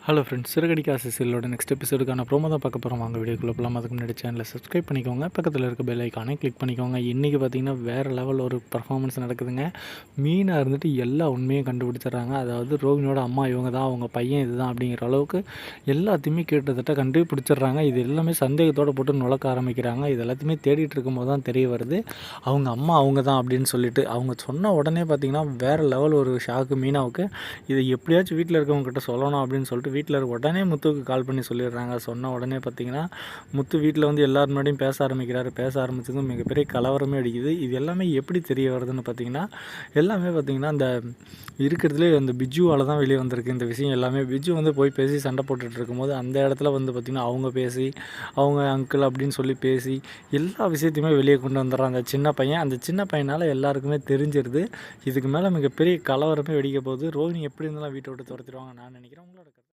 Hello friends, Siragadikka சீரியலோட next எபிசோடுக்கான promo தான் பார்க்க போகிறோம். வாங்க வீடியோக்குள்ளே போகலாம். அதுக்கு முன்னாடி சேனலை சப்ஸ்கிரைப் பண்ணிக்கோங்க, பக்கத்தில் இருக்க பெல் ஐக்கானே கிளிக் பண்ணிக்கோங்க. இன்றைக்கி பார்த்தீங்கன்னா வேறு லெவல் ஒரு பர்ஃபார்மன்ஸ் நடக்குதுங்க. மீனாக இருந்துட்டு எல்லா உண்மையும் கண்டுபிடிச்சிட்றாங்க. அதாவது ரோகிணியோட அம்மா இவங்க தான், அவங்க பையன் இது தான் அப்படிங்கிற அளவுக்கு எல்லாத்தையுமே கிட்டத்தட்ட கண்டுபிடிச்சிட்றாங்க. இது எல்லாமே சந்தேகத்தோடு போட்டு நுழைக்க ஆரம்பிக்கிறாங்க. இது எல்லாத்தையுமே தேடிட்டு இருக்கும்போது தான் தெரிய வருது அவங்க அம்மா அவங்க தான் அப்படின்னு சொல்லிட்டு. அவங்க சொன்ன உடனே பார்த்திங்கன்னா வேறு லெவல் ஒரு ஷாக்கு மீனாவுக்கு. இதை எப்படியாச்சும் வீட்டில் இருக்கவங்ககிட்ட சொல்லணும் அப்படின்னு சொல்லிட்டு வீட்டில் இருக்க உடனே முத்துவுக்கு கால் பண்ணி சொல்லிடுறாங்க. சொன்ன உடனே பார்த்திங்கன்னா முத்து வீட்டில் வந்து எல்லார் முன்னாடியும் பேச ஆரம்பிக்கிறாரு. பேச ஆரம்பிச்சதும் மிகப்பெரிய கலவரமே அடிக்குது. இது எல்லாமே எப்படி தெரிய வருதுன்னு பார்த்திங்கன்னா, எல்லாமே பார்த்திங்கன்னா அந்த இருக்கிறதுலே அந்த பிஜுவால் தான் வெளியே வந்திருக்கு இந்த விஷயம் எல்லாமே. பிஜு வந்து போய் பேசி சண்டை போட்டுட்டு இருக்கும்போது அந்த இடத்துல வந்து பார்த்திங்கன்னா அவங்க பேசி அவங்க அங்கிள் அப்படின்னு சொல்லி பேசி எல்லா விஷயத்தையுமே வெளியே கொண்டு வந்துடுறான் அந்த சின்ன பையன். அந்த சின்ன பையனால் எல்லாருக்குமே தெரிஞ்சிருது. இதுக்கு மேலே மிகப்பெரிய கலவரமே வெடிக்க போகுது. ரோஹிணி எப்படி இருந்தாலும் வீட்டை விட்டு துரத்திடுவாங்க நான் நினைக்கிறேன். உங்களோட